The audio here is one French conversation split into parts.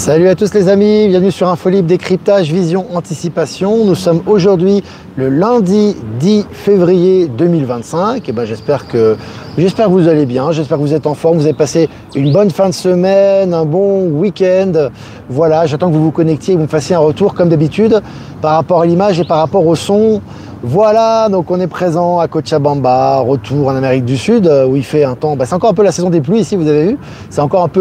Salut à tous les amis, bienvenue sur Infolib Décryptage Vision Anticipation. Nous sommes aujourd'hui le lundi 10 février 2025. Et j'espère que vous allez bien, j'espère que vous êtes en forme, vous avez passé une bonne fin de semaine, un bon week-end. Voilà, j'attends que vous vous connectiez et que vous me fassiez un retour comme d'habitude par rapport à l'image et par rapport au son. Voilà, donc on est présent à Cochabamba, retour en Amérique du Sud, où il fait un temps, c'est encore un peu la saison des pluies ici, vous avez vu, c'est encore un peu,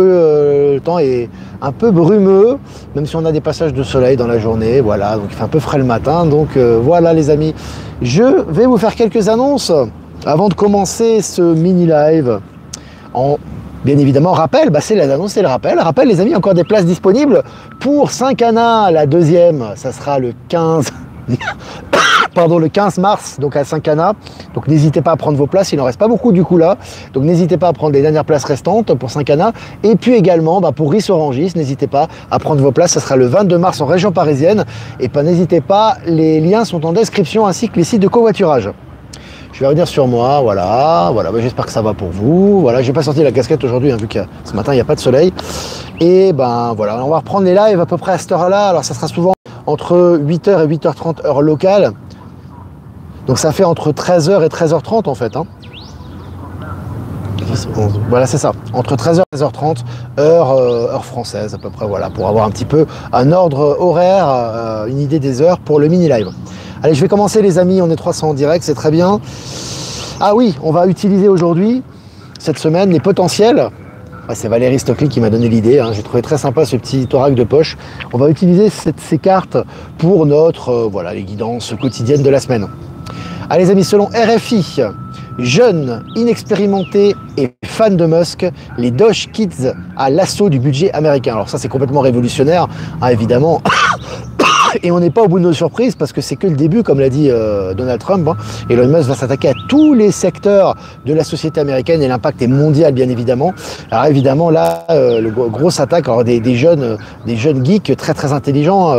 le temps est un peu brumeux, même si on a des passages de soleil dans la journée, voilà, donc il fait un peu frais le matin, donc voilà les amis. Je vais vous faire quelques annonces avant de commencer ce mini-live. Bien évidemment, rappel, c'est l'annonce et le rappel. Rappel les amis, encore des places disponibles pour Saint-Cana, la deuxième, ça sera le 15... le 15 mars, donc à Saint-Cana. Donc n'hésitez pas à prendre vos places, il n'en reste pas beaucoup du coup là. Donc n'hésitez pas à prendre les dernières places restantes pour Saint-Cana. Et puis également pour Ris-Orangis, n'hésitez pas à prendre vos places, ça sera le 22 mars en région parisienne. Et n'hésitez pas, les liens sont en description ainsi que les sites de covoiturage. Je vais revenir sur moi, voilà, j'espère que ça va pour vous. Voilà, j'ai pas sorti la casquette aujourd'hui, vu que ce matin il n'y a pas de soleil. Et voilà, on va reprendre les lives à peu près à cette heure-là. Alors ça sera souvent entre 8h et 8h30 heure locale. Donc ça fait entre 13h et 13h30 en fait. Voilà, c'est ça. Entre 13h et 13h30, heure française à peu près, voilà, pour avoir un petit peu un ordre horaire, une idée des heures pour le mini-live. Allez, je vais commencer les amis, on est 300 en direct, c'est très bien. Ah oui, on va utiliser aujourd'hui, cette semaine, les potentiels. C'est Valérie Stockley qui m'a donné l'idée, j'ai trouvé très sympa ce petit thorac de poche. On va utiliser ces cartes pour notre, les guidances quotidiennes de la semaine. Allez les amis, selon RFI, jeunes, inexpérimentés et fans de Musk, les Doge Kids à l'assaut du budget américain. Alors ça c'est complètement révolutionnaire, évidemment. Et on n'est pas au bout de nos surprises parce que c'est que le début, comme l'a dit Donald Trump. Elon Musk va s'attaquer à tous les secteurs de la société américaine et l'impact est mondial, bien évidemment. Alors évidemment, là, le grosse attaque, alors des jeunes geeks très très intelligents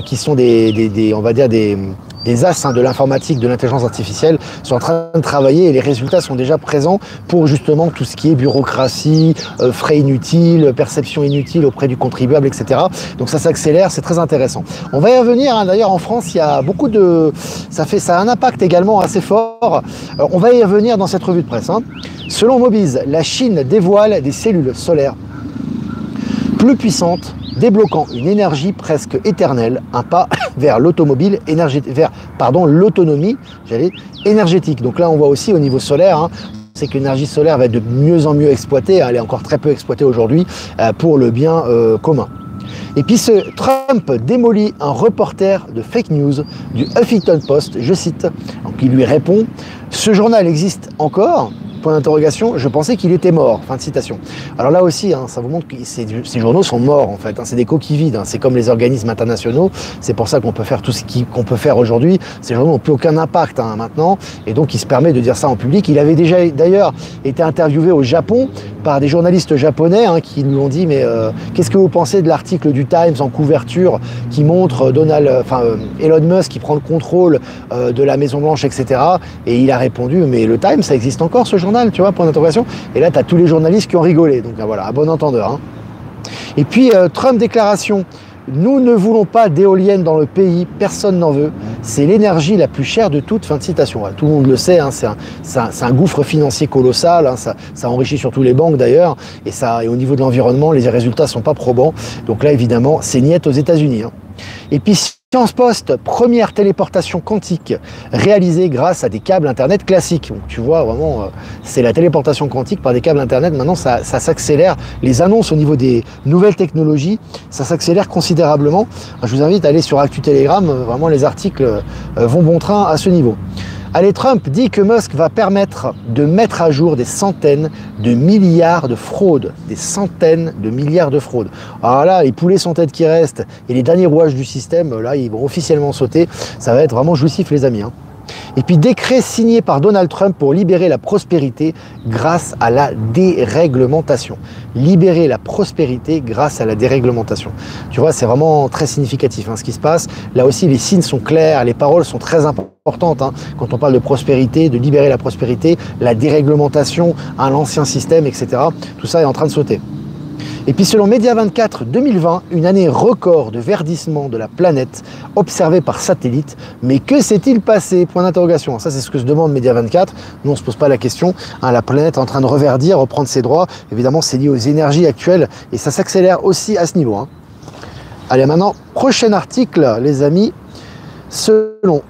qui sont on va dire des as de l'informatique, de l'intelligence artificielle, sont en train de travailler et les résultats sont déjà présents pour justement tout ce qui est bureaucratie, frais inutiles, perception inutile auprès du contribuable, etc. Donc ça s'accélère, c'est très intéressant. On va y revenir, d'ailleurs en France, il y a beaucoup de... Ça a un impact également assez fort. On va y revenir dans cette revue de presse. Selon Mobiz, la Chine dévoile des cellules solaires plus puissantes, débloquant une énergie presque éternelle, un pas vers l'automobile énergétique, l'autonomie énergétique. Donc là, on voit aussi au niveau solaire, c'est que l'énergie solaire va être de mieux en mieux exploitée. Elle est encore très peu exploitée aujourd'hui pour le bien commun. Et puis Trump démolit un reporter de fake news du Huffington Post, je cite, donc il lui répond « Ce journal existe encore ?» Point d'interrogation, je pensais qu'il était mort. Fin de citation. Alors là aussi, ça vous montre que ces journaux sont morts en fait. C'est des coquilles vides. C'est comme les organismes internationaux. C'est pour ça qu'on peut faire tout ce qu'on peut faire aujourd'hui. Ces journaux n'ont plus aucun impact maintenant. Et donc, il se permet de dire ça en public. Il avait déjà d'ailleurs été interviewé au Japon par des journalistes japonais qui lui ont dit mais qu'est-ce que vous pensez de l'article du Times en couverture qui montre Elon Musk qui prend le contrôle de la Maison Blanche, etc. Et il a répondu mais le Times, ça existe encore ce journal, tu vois, point d'interrogation. Et là, tu as tous les journalistes qui ont rigolé. Donc voilà, à bon entendeur. Et puis, Trump déclaration. Nous ne voulons pas d'éoliennes dans le pays, personne n'en veut. C'est l'énergie la plus chère de toutes. Fin de citation. Tout le monde le sait, c'est un gouffre financier colossal. Ça enrichit surtout les banques d'ailleurs. Et au niveau de l'environnement, les résultats ne sont pas probants. Donc là, évidemment, c'est niette aux États-Unis. Et puis, Science Post, première téléportation quantique réalisée grâce à des câbles Internet classiques. Donc, tu vois, vraiment, c'est la téléportation quantique par des câbles Internet. Maintenant, ça s'accélère. Les annonces au niveau des nouvelles technologies, ça s'accélère considérablement. Je vous invite à aller sur Actu Telegram. Vraiment, les articles vont bon train à ce niveau. Allez, Trump dit que Musk va permettre de mettre à jour des centaines de milliards de fraudes. Des centaines de milliards de fraudes. Alors là, les poulets sans tête qui restent et les derniers rouages du système, là, ils vont officiellement sauter. Ça va être vraiment jouissif, les amis. Et puis décret signé par Donald Trump pour libérer la prospérité grâce à la déréglementation. Libérer la prospérité grâce à la déréglementation. Tu vois, c'est vraiment très significatif ce qui se passe. Là aussi, les signes sont clairs, les paroles sont très importantes. Quand on parle de prospérité, de libérer la prospérité, la déréglementation à l'ancien système, etc. Tout ça est en train de sauter. Et puis selon Média24 2020, une année record de verdissement de la planète observée par satellite. Mais que s'est-il passé? Point d'interrogation. Ça c'est ce que se demande Média24. Nous on ne se pose pas la question. La planète est en train de reverdir, reprendre ses droits. Évidemment c'est lié aux énergies actuelles et ça s'accélère aussi à ce niveau. Allez maintenant, prochain article les amis. Selon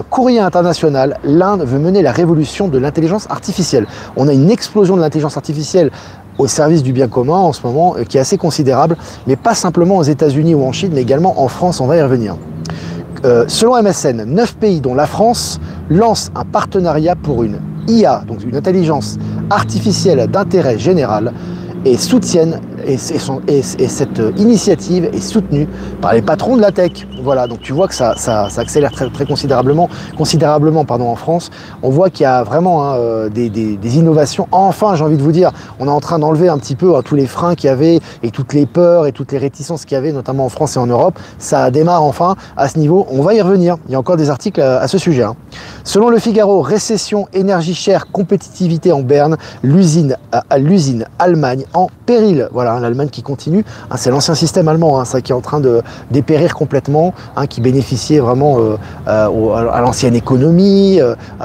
Courrier International, l'Inde veut mener la révolution de l'intelligence artificielle. On a une explosion de l'intelligence artificielle au service du bien commun en ce moment qui est assez considérable, mais pas simplement aux États-Unis ou en Chine, mais également en France, on va y revenir. Selon MSN, 9 pays dont la France lancent un partenariat pour une IA, donc une intelligence artificielle d'intérêt général, et soutiennent, et cette initiative est soutenue par les patrons de la tech. Voilà, donc tu vois que ça accélère très considérablement en France. On voit qu'il y a vraiment des innovations. Enfin, j'ai envie de vous dire, on est en train d'enlever un petit peu tous les freins qu'il y avait et toutes les peurs et toutes les réticences qu'il y avait, notamment en France et en Europe. Ça démarre enfin à ce niveau. On va y revenir. Il y a encore des articles à ce sujet. Selon Le Figaro, récession, énergie chère, compétitivité en berne, l'usine Allemagne en péril. Voilà, l'Allemagne qui continue. C'est l'ancien système allemand, ça qui est en train de dépérir complètement, qui bénéficiait vraiment à l'ancienne économie,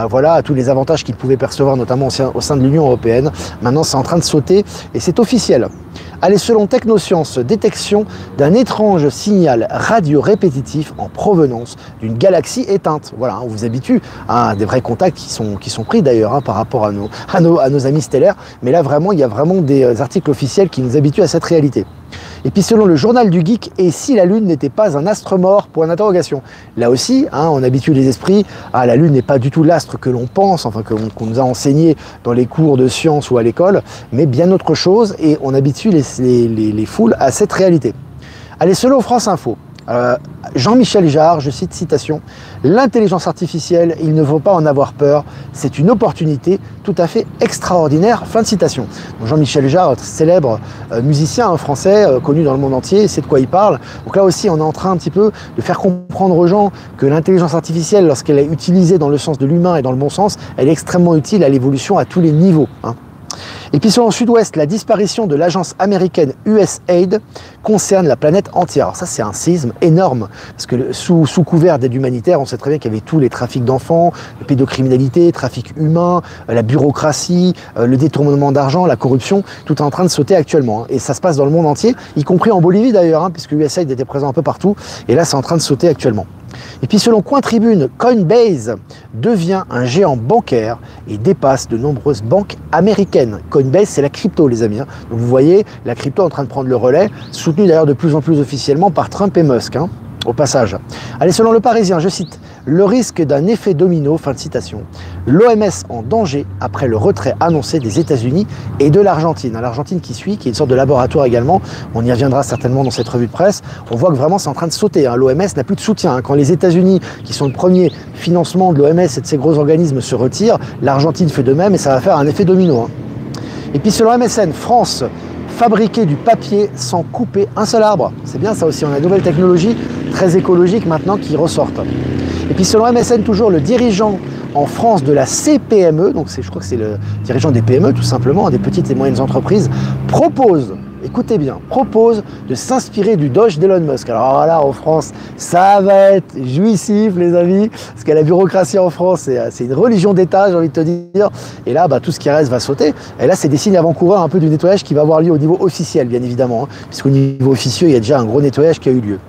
voilà, à tous les avantages qu'il pouvait percevoir, notamment au sein de l'Union européenne. Maintenant, c'est en train de sauter et c'est officiel. Allez, selon Technosciences, détection d'un étrange signal radio répétitif en provenance d'une galaxie éteinte. Voilà, on vous habitue à des vrais contacts qui sont pris d'ailleurs par rapport à nos amis stellaires. Mais là, vraiment, il y a vraiment des articles officiels qui nous habituent à cette réalité. Et puis selon le journal du geek, et si la Lune n'était pas un astre mort? Point d'interrogation. Là aussi, on habitue les esprits. La Lune n'est pas du tout l'astre que l'on pense, enfin qu'on nous a enseigné dans les cours de sciences ou à l'école, mais bien autre chose, et on habitue les foules à cette réalité. Allez, selon France Info, Jean-Michel Jarre, je cite, citation, « L'intelligence artificielle, il ne faut pas en avoir peur, c'est une opportunité tout à fait extraordinaire. » Fin de citation. Jean-Michel Jarre, célèbre musicien français, connu dans le monde entier, c'est de quoi il parle. Donc là aussi, on est en train un petit peu de faire comprendre aux gens que l'intelligence artificielle, lorsqu'elle est utilisée dans le sens de l'humain et dans le bon sens, elle est extrêmement utile à l'évolution à tous les niveaux. Et puis selon Sud-Ouest, la disparition de l'agence américaine USAID concerne la planète entière. Alors ça, c'est un séisme énorme, parce que sous couvert d'aide humanitaire, on sait très bien qu'il y avait tous les trafics d'enfants, la pédocriminalité, trafic humain, la bureaucratie, le détournement d'argent, la corruption, tout est en train de sauter actuellement. Et ça se passe dans le monde entier, y compris en Bolivie d'ailleurs, puisque USAID était présent un peu partout, et là c'est en train de sauter actuellement. Et puis selon Coin Tribune, Coinbase devient un géant bancaire et dépasse de nombreuses banques américaines. Coinbase, c'est la crypto, les amis. Donc vous voyez, la crypto est en train de prendre le relais, soutenue d'ailleurs de plus en plus officiellement par Trump et Musk, au passage. Allez, selon Le Parisien, je cite, « Le risque d'un effet domino », fin de citation. L'OMS en danger après le retrait annoncé des États-Unis et de l'Argentine. L'Argentine qui suit, qui est une sorte de laboratoire également. On y reviendra certainement dans cette revue de presse. On voit que vraiment c'est en train de sauter. L'OMS n'a plus de soutien. Quand les États-Unis, qui sont le premier financement de l'OMS et de ces gros organismes, se retirent, l'Argentine fait de même et ça va faire un effet domino. Et puis selon MSN, France, fabriquer du papier sans couper un seul arbre. C'est bien ça aussi, on a de nouvelles technologies très écologiques maintenant qui ressortent. Et puis selon MSN, toujours le dirigeant en France de la CPME, donc je crois que c'est le dirigeant des PME tout simplement, des petites et moyennes entreprises, propose, écoutez bien, propose de s'inspirer du Doge d'Elon Musk. Alors là, en France, ça va être jouissif, les amis, parce que la bureaucratie en France, c'est une religion d'État, j'ai envie de te dire. Et là, tout ce qui reste va sauter. Et là, c'est des signes avant-coureurs un peu du nettoyage qui va avoir lieu au niveau officiel, bien évidemment, puisqu'au niveau officieux, il y a déjà un gros nettoyage qui a eu lieu.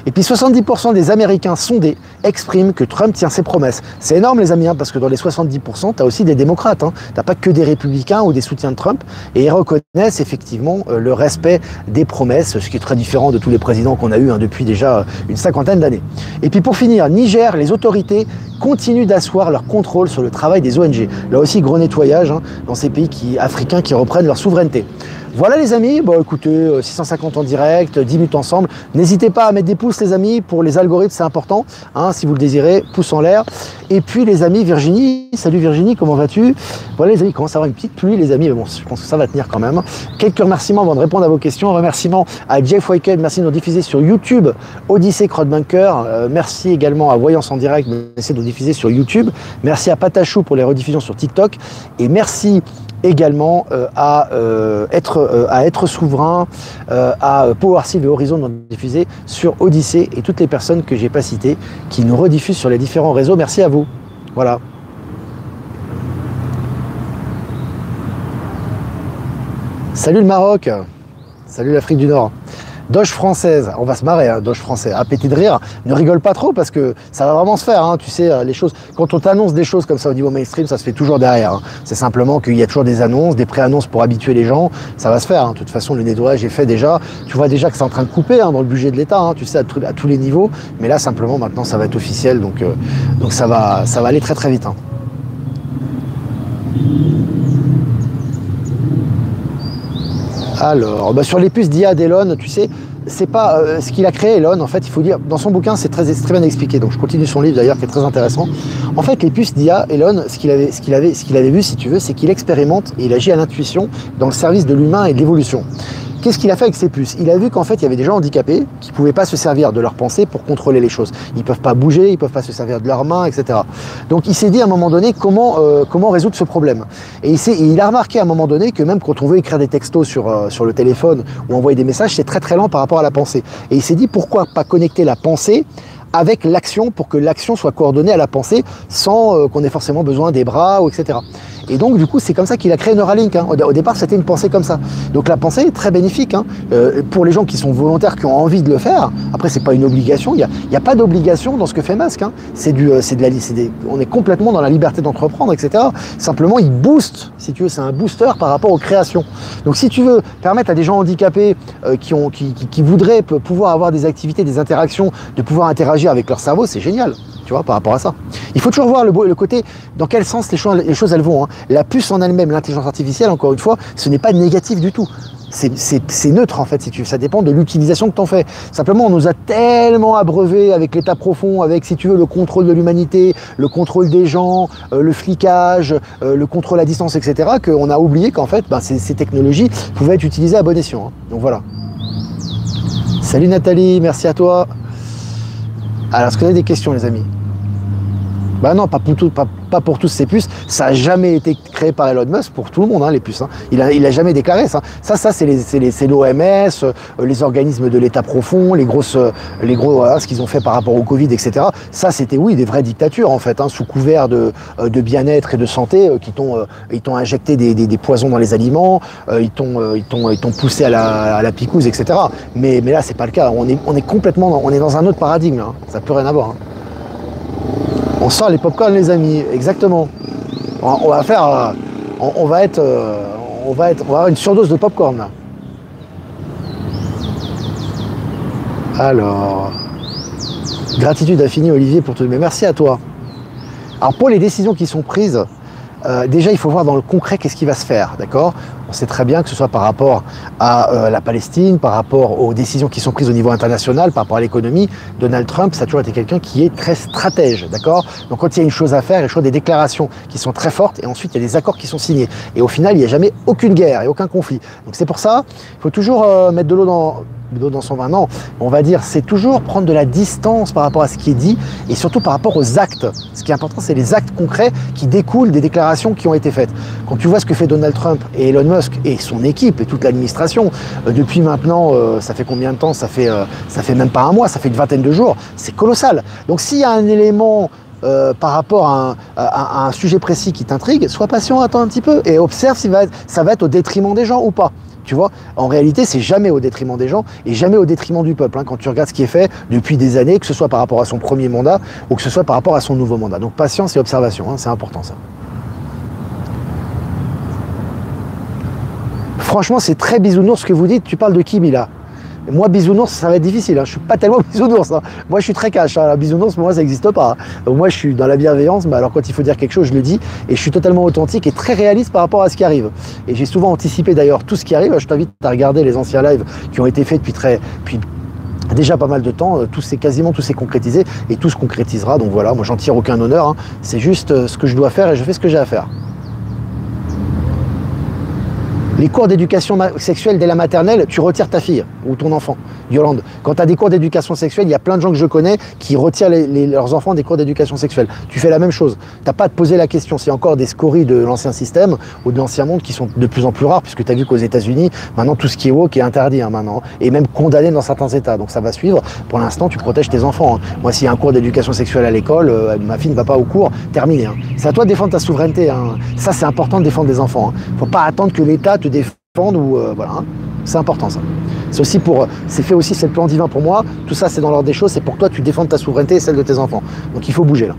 Et puis 70% des Américains sondés expriment que Trump tient ses promesses. C'est énorme les amis, parce que dans les 70%, tu as aussi des démocrates. Tu n'as pas que des républicains ou des soutiens de Trump. Et ils reconnaissent effectivement le respect des promesses, ce qui est très différent de tous les présidents qu'on a eus depuis déjà une cinquantaine d'années. Et puis pour finir, Niger, les autorités continuent d'asseoir leur contrôle sur le travail des ONG. Là aussi, gros nettoyage dans ces pays africains qui reprennent leur souveraineté. Voilà les amis, écoutez, 650 en direct, 10 minutes ensemble. N'hésitez pas à mettre des pouces les amis, pour les algorithmes c'est important, si vous le désirez, pouce en l'air. Et puis les amis, Virginie, salut Virginie, comment vas-tu? Voilà les amis, il commence à avoir une petite pluie les amis, mais bon, je pense que ça va tenir quand même. Quelques remerciements avant de répondre à vos questions. Un remerciement à Jeff Weikel, merci de nous diffuser sur YouTube, Odyssey Crowdbanker, merci également à Voyance en direct, merci de nous diffuser sur YouTube. Merci à Patachou pour les rediffusions sur TikTok. Et merci également à être souverain, à PowerShell et Horizon nous diffuser sur Odyssée et toutes les personnes que j'ai pas citées qui nous rediffusent sur les différents réseaux. Merci à vous. Voilà. Salut le Maroc, salut l'Afrique du Nord. Doge française, on va se marrer, hein, Doge français, à péter de rire, ne rigole pas trop parce que ça va vraiment se faire, hein, tu sais, les choses, quand on t'annonce des choses comme ça au niveau mainstream, ça se fait toujours derrière, hein. C'est simplement qu'il y a toujours des annonces, des pré-annonces pour habituer les gens, ça va se faire, hein. De toute façon le nettoyage est fait déjà, tu vois déjà que c'est en train de couper hein, dans le budget de l'État, hein, tu sais, à tous les niveaux, mais là simplement maintenant ça va être officiel, donc ça va aller très très vite. Hein. Alors, sur les puces d'IA d'Elon, tu sais, c'est pas ce qu'il a créé Elon, en fait, il faut dire, dans son bouquin, c'est très bien expliqué, donc je continue son livre d'ailleurs qui est très intéressant. En fait, les puces d'IA, Elon, ce qu'il avait vu, si tu veux, c'est qu'il expérimente et il agit à l'intuition dans le service de l'humain et de l'évolution. Qu'est-ce qu'il a fait avec ces puces? Il a vu qu'en fait, il y avait des gens handicapés qui ne pouvaient pas se servir de leur pensée pour contrôler les choses. Ils ne peuvent pas bouger, ils ne peuvent pas se servir de leurs mains, etc. Donc, il s'est dit à un moment donné comment résoudre ce problème. Et il a remarqué à un moment donné que même quand on veut écrire des textos sur le téléphone ou envoyer des messages, c'est très très lent par rapport à la pensée. Et il s'est dit pourquoi pas connecter la pensée avec l'action pour que l'action soit coordonnée à la pensée sans qu'on ait forcément besoin des bras, etc. Et donc du coup c'est comme ça qu'il a créé Neuralink, hein. Au départ c'était une pensée comme ça. Donc la pensée est très bénéfique hein. Pour les gens qui sont volontaires, qui ont envie de le faire. Après c'est pas une obligation, il y a pas d'obligation dans ce que fait Musk, hein. On est complètement dans la liberté d'entreprendre, etc. Simplement il booste, si tu veux, c'est un booster par rapport aux créations. Donc si tu veux permettre à des gens handicapés qui voudraient pouvoir avoir des activités, des interactions, de pouvoir interagir avec leur cerveau, c'est génial, tu vois, par rapport à ça. Il faut toujours voir le côté, dans quel sens les choses elles vont, hein. La puce en elle-même, l'intelligence artificielle, encore une fois, ce n'est pas négatif du tout. C'est neutre en fait, si tu veux. Ça dépend de l'utilisation que tu en fais. Simplement, on nous a tellement abreuvés avec l'état profond, avec, si tu veux, le contrôle de l'humanité, le contrôle des gens, le flicage, le contrôle à distance, etc., qu'on a oublié qu'en fait, ces technologies pouvaient être utilisées à bon escient, hein. Donc voilà. Salut Nathalie, merci à toi. Alors, est-ce que vous avez des questions, les amis? Bah non, pas pour tous ces puces. Ça n'a jamais été créé par Elon Musk pour tout le monde, hein, les puces. Hein. Il a jamais déclaré ça. Ça c'est l'OMS, les organismes de l'État profond, les gros, ce qu'ils ont fait par rapport au Covid, etc. Ça, c'était, oui, des vraies dictatures, en fait, hein, sous couvert de bien-être et de santé, ils t'ont injecté des poisons dans les aliments, ils t'ont poussé à la picouse, etc. Mais là, c'est pas le cas. On est complètement, on est dans un autre paradigme. Hein. Ça n'a plus rien à voir. Hein. On sort les pop-corn, les amis, exactement. On va faire, on va avoir une surdose de pop-corn là. Alors, gratitude infinie Olivier pour tout. Mais merci à toi. Alors pour les décisions qui sont prises, déjà il faut voir dans le concret qu'est-ce qui va se faire, d'accord? On sait très bien que ce soit par rapport à la Palestine, par rapport aux décisions qui sont prises au niveau international, par rapport à l'économie, Donald Trump, ça a toujours été quelqu'un qui est très stratège, d'accord? Donc quand il y a une chose à faire, il y a toujours des déclarations qui sont très fortes et ensuite il y a des accords qui sont signés. Et au final, il n'y a jamais aucune guerre et aucun conflit. Donc c'est pour ça, il faut toujours mettre de l'eau dans son vin. Non, on va dire, c'est toujours prendre de la distance par rapport à ce qui est dit et surtout par rapport aux actes. Ce qui est important, c'est les actes concrets qui découlent des déclarations qui ont été faites. Quand tu vois ce que fait Donald Trump et Elon Musk et son équipe et toute l'administration, depuis maintenant, ça fait combien de temps? Ça fait même pas un mois, ça fait une vingtaine de jours. C'est colossal. Donc s'il y a un élément par rapport à un sujet précis qui t'intrigue, sois patient, attends un petit peu et observe si ça va être au détriment des gens ou pas. Tu vois, en réalité, c'est jamais au détriment des gens et jamais au détriment du peuple, hein, quand tu regardes ce qui est fait depuis des années, que ce soit par rapport à son premier mandat ou que ce soit par rapport à son nouveau mandat. Donc patience et observation, hein, c'est important ça. Franchement, c'est très bisounours ce que vous dites. Tu parles de qui, Mila? Moi, bisounours, ça va être difficile. Hein. Je suis pas tellement bisounours. Hein. Moi, je suis très cash. Hein. La bisounours, pour moi, ça n'existe pas. Hein. Donc, moi, je suis dans la bienveillance. Mais alors, quand il faut dire quelque chose, je le dis. Et je suis totalement authentique et très réaliste par rapport à ce qui arrive. Et j'ai souvent anticipé d'ailleurs tout ce qui arrive. Je t'invite à regarder les anciens lives qui ont été faits depuis déjà pas mal de temps. Quasiment tout s'est concrétisé et tout se concrétisera. Donc voilà, moi, j'en tire aucun honneur. Hein. C'est juste ce que je dois faire et je fais ce que j'ai à faire. Les cours d'éducation sexuelle dès la maternelle, tu retires ta fille ou ton enfant. Yolande, quand tu as des cours d'éducation sexuelle, il y a plein de gens que je connais qui retirent leurs enfants des cours d'éducation sexuelle. Tu fais la même chose. Tu n'as pas à te poser la question. C'est encore des scories de l'ancien système ou de l'ancien monde qui sont de plus en plus rares, puisque tu as vu qu'aux États-Unis, maintenant tout ce qui est woke est interdit maintenant, et même condamné dans certains États. Donc ça va suivre. Pour l'instant, tu protèges tes enfants. Moi, s'il y a un cours d'éducation sexuelle à l'école, ma fille ne va pas au cours, terminé. C'est à toi de défendre ta souveraineté. Ça, c'est important de défendre des enfants. Faut pas attendre que l'État te défende ou voilà. C'est important ça. C'est fait aussi, c'est le plan divin pour moi. Tout ça, c'est dans l'ordre des choses. C'est pour que toi, tu défendes ta souveraineté et celle de tes enfants. Donc il faut bouger là.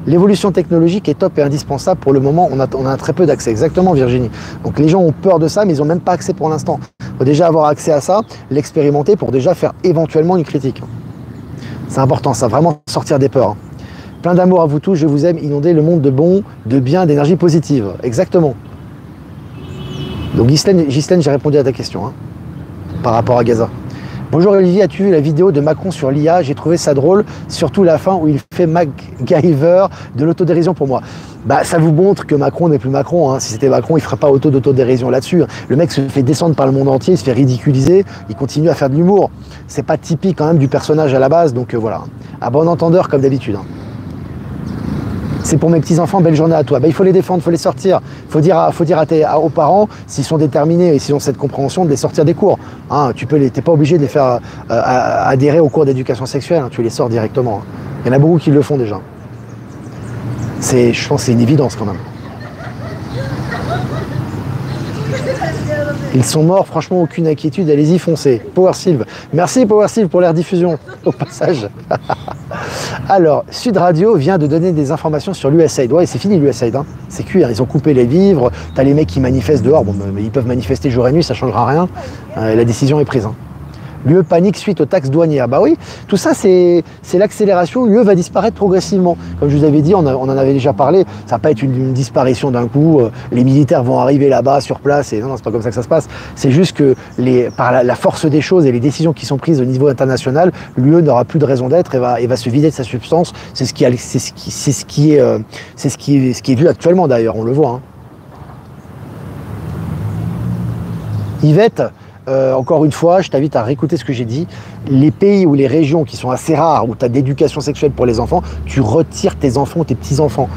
L'évolution technologique est top et indispensable. Pour le moment, on a très peu d'accès. Exactement, Virginie. Donc les gens ont peur de ça, mais ils n'ont même pas accès pour l'instant. Il faut déjà avoir accès à ça, l'expérimenter pour déjà faire éventuellement une critique. C'est important, ça, vraiment sortir des peurs. Plein d'amour à vous tous, je vous aime, inonder le monde de bon, de bien, d'énergie positive. Exactement. Donc Ghislaine, j'ai répondu à ta question par rapport à Gaza. Bonjour Olivier, as-tu vu la vidéo de Macron sur l'IA? J'ai trouvé ça drôle, surtout la fin où il fait MacGyver de l'autodérision pour moi. Bah, ça vous montre que Macron n'est plus Macron. Si c'était Macron, il ne ferait pas d'autodérision là-dessus. Le mec se fait descendre par le monde entier, il se fait ridiculiser, il continue à faire de l'humour. C'est pas typique quand même du personnage à la base, donc voilà. À bon entendeur comme d'habitude. C'est pour mes petits-enfants, belle journée à toi. Bah, il faut les défendre, il faut les sortir. Il faut dire aux parents, s'ils sont déterminés et s'ils ont cette compréhension, de les sortir des cours. Tu n'es pas obligé de les faire adhérer aux cours d'éducation sexuelle. Tu les sors directement. Il y en a beaucoup qui le font déjà. Je pense que c'est une évidence quand même. Ils sont morts, franchement, aucune inquiétude, allez-y, foncez. Power Sylve. Merci Power Sylve pour l'air diffusion, au passage. Alors, Sud Radio vient de donner des informations sur l'USAID. Ouais, c'est fini l'USAID, c'est cuit, ils ont coupé les vivres, t'as les mecs qui manifestent dehors, bon, mais ils peuvent manifester jour et nuit, ça ne changera rien. La décision est prise. L'UE panique suite aux taxes douanières. Bah oui, tout ça c'est l'accélération. L'UE va disparaître progressivement. Comme je vous avais dit, on en avait déjà parlé, ça va pas être une disparition d'un coup. Les militaires vont arriver là-bas sur place et non, c'est pas comme ça que ça se passe. C'est juste que par la force des choses et les décisions qui sont prises au niveau international, l'UE n'aura plus de raison d'être et va se vider de sa substance. C'est ce qui est vu actuellement d'ailleurs, on le voit. Yvette, encore une fois, je t'invite à réécouter ce que j'ai dit. Les pays ou les régions qui sont assez rares, où tu as d'éducation sexuelle pour les enfants, tu retires tes enfants, tes petits-enfants.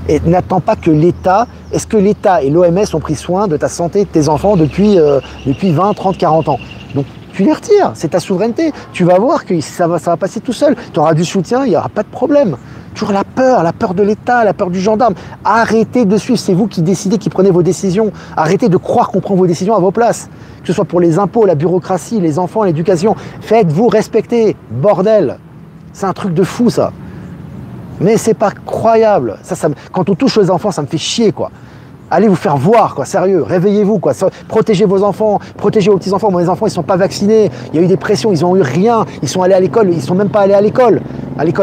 Et n'attends pas que l'État... Est-ce que l'État et l'OMS ont pris soin de ta santé, de tes enfants depuis 20, 30, 40 ans? Donc tu les retires, c'est ta souveraineté. Tu vas voir que ça va passer tout seul. Tu auras du soutien, il n'y aura pas de problème. Toujours la peur de l'État, la peur du gendarme. Arrêtez de suivre, c'est vous qui décidez, qui prenez vos décisions. Arrêtez de croire qu'on prend vos décisions à vos places. Que ce soit pour les impôts, la bureaucratie, les enfants, l'éducation. Faites-vous respecter, bordel. C'est un truc de fou ça. Mais c'est pas croyable. Quand on touche aux enfants, ça me fait chier quoi. Allez vous faire voir, quoi, sérieux, réveillez-vous, quoi. Protégez vos enfants, protégez vos petits-enfants. Moi, les enfants, ils sont pas vaccinés. Il y a eu des pressions, ils ont eu rien. Ils sont allés à l'école, ils sont même pas allés à l'école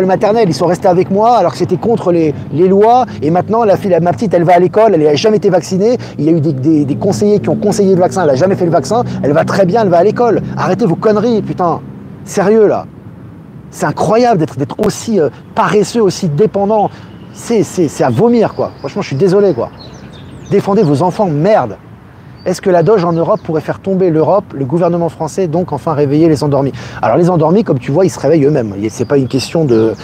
maternelle. Ils sont restés avec moi alors que c'était contre les lois. Et maintenant, ma petite, elle va à l'école, elle n'a jamais été vaccinée. Il y a eu des conseillers qui ont conseillé le vaccin, elle n'a jamais fait le vaccin. Elle va très bien, elle va à l'école. Arrêtez vos conneries, putain. Sérieux, là. C'est incroyable d'être aussi paresseux, aussi dépendant. C'est à vomir, quoi. Franchement, je suis désolé, quoi. Défendez vos enfants, merde. Est-ce que la Doge en Europe pourrait faire tomber l'Europe, le gouvernement français, donc enfin réveiller les endormis? Alors les endormis, comme tu vois, ils se réveillent eux-mêmes. C'est pas une question de...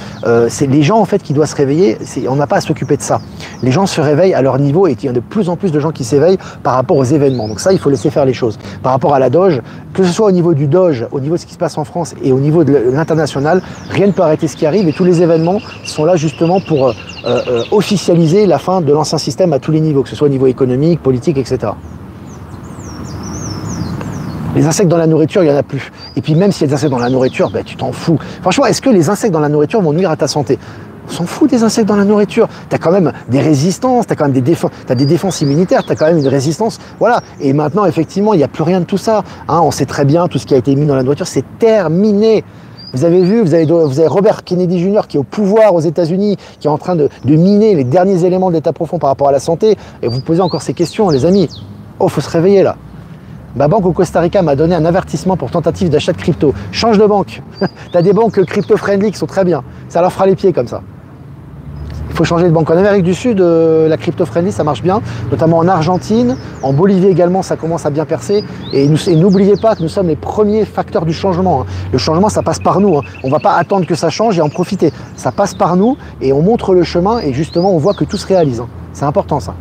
c'est les gens en fait qui doivent se réveiller, on n'a pas à s'occuper de ça. Les gens se réveillent à leur niveau et il y a de plus en plus de gens qui s'éveillent par rapport aux événements. Donc ça, il faut laisser faire les choses. Par rapport à la Doge, que ce soit au niveau du Doge, au niveau de ce qui se passe en France et au niveau de l'international, rien ne peut arrêter ce qui arrive et tous les événements sont là justement pour officialiser la fin de l'ancien système à tous les niveaux, que ce soit au niveau économique, politique, etc. Les insectes dans la nourriture, il n'y en a plus. Et puis même s'il y a des insectes dans la nourriture, ben, tu t'en fous. Franchement, est-ce que les insectes dans la nourriture vont nuire à ta santé? On s'en fout des insectes dans la nourriture. Tu as quand même des résistances, tu as quand même des défenses immunitaires, tu as quand même une résistance. Voilà. Et maintenant, effectivement, il n'y a plus rien de tout ça. On sait très bien, tout ce qui a été mis dans la nourriture, c'est terminé. Vous avez vu, vous avez Robert Kennedy Jr. qui est au pouvoir aux États-Unis, qui est en train de miner les derniers éléments de l'état profond par rapport à la santé. Et vous posez encore ces questions, les amis. Oh, faut se réveiller là. Ma banque au Costa Rica m'a donné un avertissement pour tentative d'achat de crypto. Change de banque. Tu as des banques crypto-friendly qui sont très bien. Ça leur fera les pieds comme ça. Il faut changer de banque. En Amérique du Sud, la crypto-friendly, ça marche bien, notamment en Argentine, en Bolivie également, ça commence à bien percer. Et n'oubliez pas que nous sommes les premiers facteurs du changement. Hein. Le changement, ça passe par nous. Hein. On ne va pas attendre que ça change et en profiter. Ça passe par nous et on montre le chemin et justement, on voit que tout se réalise. Hein. C'est important ça.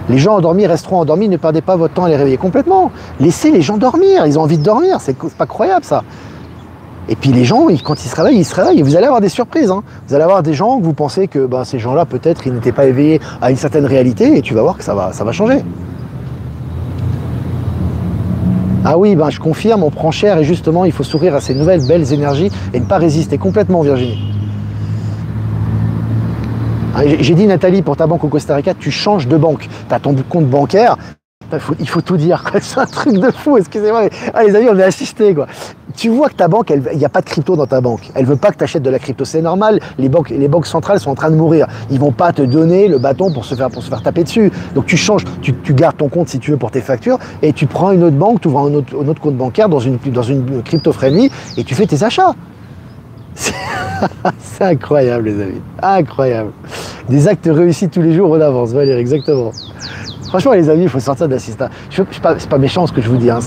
Les gens endormis resteront endormis, ne perdez pas votre temps à les réveiller complètement. Laissez les gens dormir, ils ont envie de dormir, c'est pas croyable ça. Et puis les gens, quand ils se réveillent et vous allez avoir des surprises. Hein. Vous allez avoir des gens que vous pensez que ces gens-là, peut-être, ils n'étaient pas éveillés à une certaine réalité et tu vas voir que ça va changer. Ah oui, je confirme, on prend cher et justement, il faut sourire à ces nouvelles belles énergies et ne pas résister complètement, Virginie. J'ai dit, Nathalie, pour ta banque au Costa Rica, tu changes de banque. Tu as ton compte bancaire, il faut tout dire. C'est un truc de fou, excusez-moi. Les amis, on est assistés. Tu vois que ta banque, il n'y a pas de crypto dans ta banque. Elle ne veut pas que tu achètes de la crypto. C'est normal, les banques centrales sont en train de mourir. Ils ne vont pas te donner le bâton pour se faire taper dessus. Donc tu changes, tu gardes ton compte si tu veux pour tes factures et tu prends une autre banque, tu ouvres un autre compte bancaire dans une crypto-friendly et tu fais tes achats. C'est incroyable les amis, incroyable. Des actes réussis tous les jours en avance, Valérie, exactement. Franchement les amis, il faut sortir de l'assistant. C'est pas méchant ce que je vous dis, hein.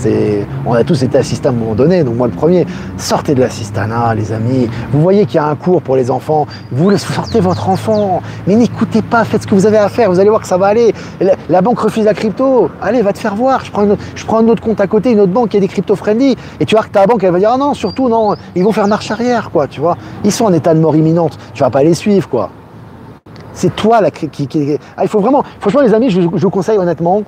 On a tous été assistants à un moment donné, donc moi le premier. Sortez de l'assistanat les amis. Vous voyez qu'il y a un cours pour les enfants, vous sortez votre enfant, mais n'écoutez pas, faites ce que vous avez à faire, vous allez voir que ça va aller. La banque refuse la crypto, allez va te faire voir, je prends un autre compte à côté, une autre banque qui a des crypto-friendly, et tu vois que ta banque elle va dire ah non, surtout non, ils vont faire marche arrière quoi, tu vois. Ils sont en état de mort imminente, tu vas pas les suivre quoi. C'est toi il faut vraiment, franchement les amis, je vous conseille honnêtement,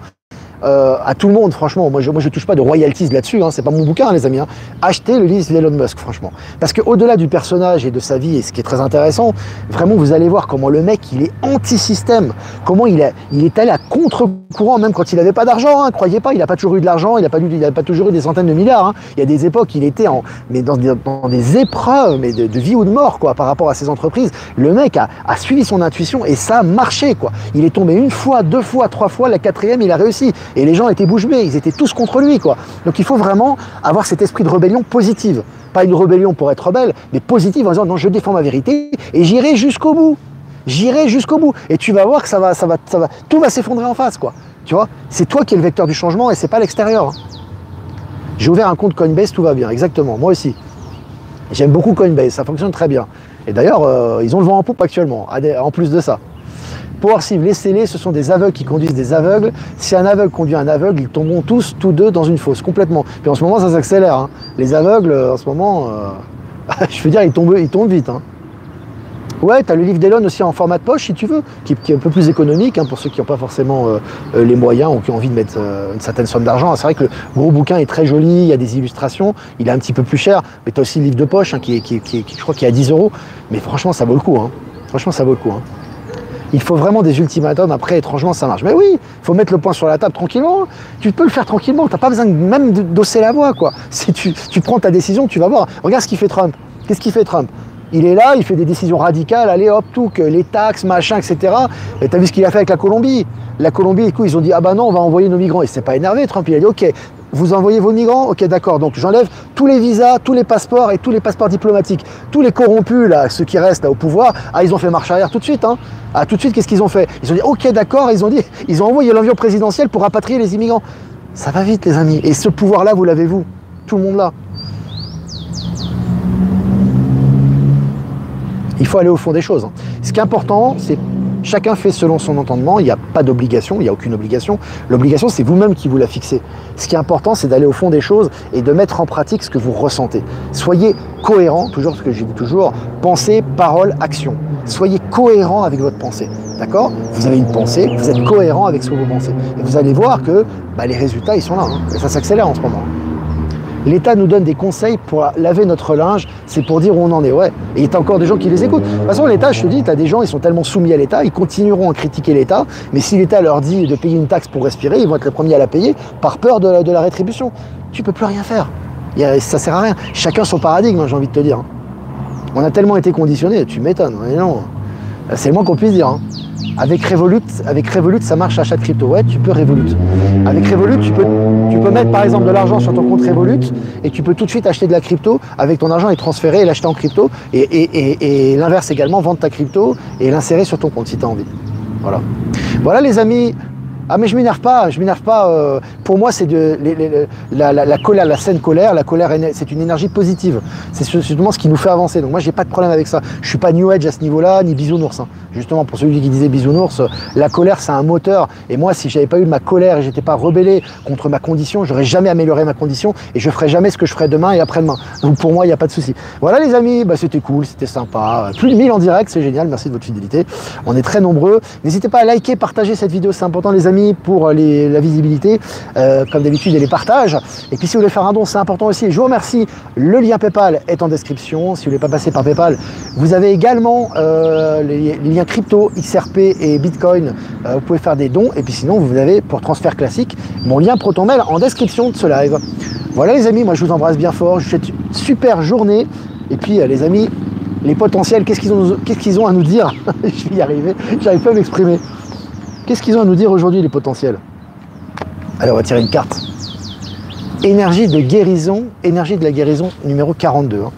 à tout le monde, franchement, moi je touche pas de royalties là-dessus, hein, c'est pas mon bouquin les amis, hein. Achetez le livre d'Elon Musk franchement, parce qu'au-delà du personnage et de sa vie, et ce qui est très intéressant, vraiment vous allez voir comment le mec il est anti-système, comment il est allé à contre-courant même quand il n'avait pas d'argent, hein, croyez pas, il n'a pas toujours eu de l'argent, il n'a pas toujours eu des centaines de milliards, hein. Il y a des époques il était dans des épreuves mais de vie ou de mort quoi, par rapport à ses entreprises. Le mec a suivi son intuition et ça a marché quoi. Il est tombé une fois, deux fois, trois fois, la quatrième il a réussi. Et les gens étaient bouche bée, ils étaient tous contre lui, quoi. Donc il faut vraiment avoir cet esprit de rébellion positive. Pas une rébellion pour être rebelle, mais positive en disant non, je défends ma vérité et j'irai jusqu'au bout. J'irai jusqu'au bout. Et tu vas voir que tout va s'effondrer en face, quoi. Tu vois, c'est toi qui es le vecteur du changement et c'est pas l'extérieur. Hein. J'ai ouvert un compte Coinbase, tout va bien, exactement. Moi aussi. J'aime beaucoup Coinbase, ça fonctionne très bien. Et d'ailleurs, ils ont le vent en poupe actuellement, en plus de ça. Powersive, laissez-les, ce sont des aveugles qui conduisent des aveugles. Si un aveugle conduit un aveugle, ils tomberont tous deux dans une fosse, complètement. Puis en ce moment, ça s'accélère. Hein. Les aveugles, en ce moment, je veux dire, ils tombent vite. Hein. Ouais, tu as le livre d'Elon aussi en format de poche, si tu veux, qui est un peu plus économique, hein, pour ceux qui n'ont pas forcément les moyens ou qui ont envie de mettre une certaine somme d'argent. C'est vrai que le gros bouquin est très joli, il y a des illustrations, il est un petit peu plus cher, mais tu as aussi le livre de poche, hein, je crois qu'il est à 10 €. Mais franchement, ça vaut le coup. Hein. Franchement, ça vaut le coup. Hein. Il faut vraiment des ultimatums, après étrangement ça marche. Mais oui, il faut mettre le point sur la table tranquillement. Tu peux le faire tranquillement, tu n'as pas besoin même d'osser la voix, quoi. Si tu prends ta décision, tu vas voir. Regarde ce qu'il fait Trump. Qu'est-ce qu'il fait Trump? Il est là, il fait des décisions radicales, allez hop, tout, que les taxes, machin, etc. Et tu as vu ce qu'il a fait avec la Colombie. La Colombie, du coup, ils ont dit, ah bah non, on va envoyer nos migrants. Il s'est pas énervé, Trump, il a dit, ok, vous envoyez vos migrants? Ok, d'accord, donc j'enlève tous les visas, tous les passeports et tous les passeports diplomatiques. Tous les corrompus, là, ceux qui restent là, au pouvoir, ils ont fait marche arrière tout de suite. Hein. Ah, tout de suite, qu'est-ce qu'ils ont fait? Ils ont dit, ok, d'accord, ils ont envoyé l'avion présidentiel pour rapatrier les immigrants. Ça va vite, les amis. Et ce pouvoir-là, vous l'avez, vous. Tout le monde là. Il faut aller au fond des choses. Hein. Ce qui est important, c'est chacun fait selon son entendement, il n'y a pas d'obligation, il n'y a aucune obligation. L'obligation, c'est vous-même qui vous la fixez. Ce qui est important, c'est d'aller au fond des choses et de mettre en pratique ce que vous ressentez. Soyez cohérent, toujours ce que je dis toujours, pensée, parole, action. Soyez cohérent avec votre pensée, d'accord? Vous avez une pensée, vous êtes cohérent avec ce que vous pensez. Et vous allez voir que les résultats, ils sont là. Hein. Et ça s'accélère en ce moment. L'État nous donne des conseils pour laver notre linge, c'est pour dire où on en est, ouais. Et il y a encore des gens qui les écoutent. De toute façon, l'État, je te dis, tu as des gens, ils sont tellement soumis à l'État, ils continueront à critiquer l'État, mais si l'État leur dit de payer une taxe pour respirer, ils vont être les premiers à la payer par peur de la rétribution. Tu peux plus rien faire. Ça sert à rien. Chacun son paradigme, hein, j'ai envie de te dire. On a tellement été conditionnés, tu m'étonnes. Mais non, c'est le moins qu'on puisse dire. Hein. Avec Revolut, ça marche achat de crypto. Ouais, tu peux Revolut. Avec Revolut, tu peux mettre par exemple de l'argent sur ton compte Revolut et tu peux tout de suite acheter de la crypto avec ton argent et transférer et l'acheter en crypto. Et l'inverse également, vendre ta crypto et l'insérer sur ton compte si tu as envie. Voilà. Voilà les amis. Ah mais je m'énerve pas. Pour moi c'est la colère, la saine colère. La colère c'est une énergie positive. C'est justement ce qui nous fait avancer. Donc moi j'ai pas de problème avec ça. Je suis pas New Age à ce niveau-là, ni bisounours. Hein. Justement pour celui qui disait bisounours, la colère c'est un moteur. Et moi si j'avais pas eu de ma colère et j'étais pas rebellé contre ma condition, j'aurais jamais amélioré ma condition et je ferais jamais ce que je ferais demain et après-demain. Donc pour moi il n'y a pas de souci. Voilà les amis, bah, c'était cool, c'était sympa. Plus de 1000 en direct, c'est génial. Merci de votre fidélité. On est très nombreux. N'hésitez pas à liker, partager cette vidéo, c'est important les amis. Pour la visibilité, comme d'habitude, et les partages. Et puis si vous voulez faire un don, c'est important aussi. Je vous remercie. Le lien PayPal est en description. Si vous ne voulez pas passer par PayPal, vous avez également les liens crypto, XRP et Bitcoin. Vous pouvez faire des dons. Et puis sinon, vous avez pour transfert classique mon lien ProtonMail en description de ce live. Voilà les amis, moi je vous embrasse bien fort. Je vous souhaite une super journée. Et puis les amis, les potentiels, qu'est-ce qu'ils ont à nous dire? Je vais y arriver. J'arrive pas à m'exprimer. Qu'est-ce qu'ils ont à nous dire aujourd'hui, les potentiels? Allez, on va tirer une carte. Énergie de guérison, énergie de la guérison numéro 42. Hein.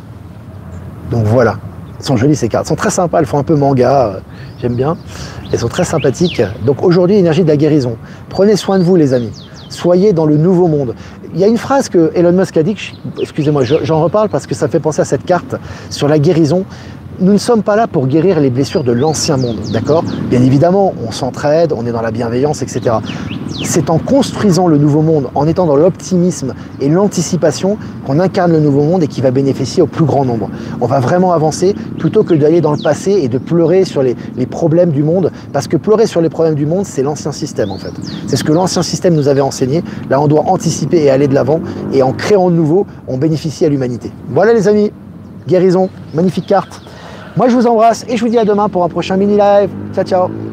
Donc voilà, elles sont jolies ces cartes. Elles sont très sympas, elles font un peu manga, j'aime bien. Elles sont très sympathiques. Donc aujourd'hui, énergie de la guérison. Prenez soin de vous, les amis. Soyez dans le nouveau monde. Il y a une phrase que Elon Musk a dit, excusez-moi, j'en reparle parce que ça fait penser à cette carte sur la guérison. Nous ne sommes pas là pour guérir les blessures de l'ancien monde, d'accord? Bien évidemment, on s'entraide, on est dans la bienveillance, etc. C'est en construisant le nouveau monde, en étant dans l'optimisme et l'anticipation qu'on incarne le nouveau monde et qui va bénéficier au plus grand nombre. On va vraiment avancer plutôt que d'aller dans le passé et de pleurer sur les problèmes du monde, parce que pleurer sur les problèmes du monde, c'est l'ancien système en fait. C'est ce que l'ancien système nous avait enseigné. Là, on doit anticiper et aller de l'avant, et en créant de nouveau, on bénéficie à l'humanité. Voilà les amis, guérison, magnifique carte. Moi, je vous embrasse et je vous dis à demain pour un prochain mini-live. Ciao, ciao.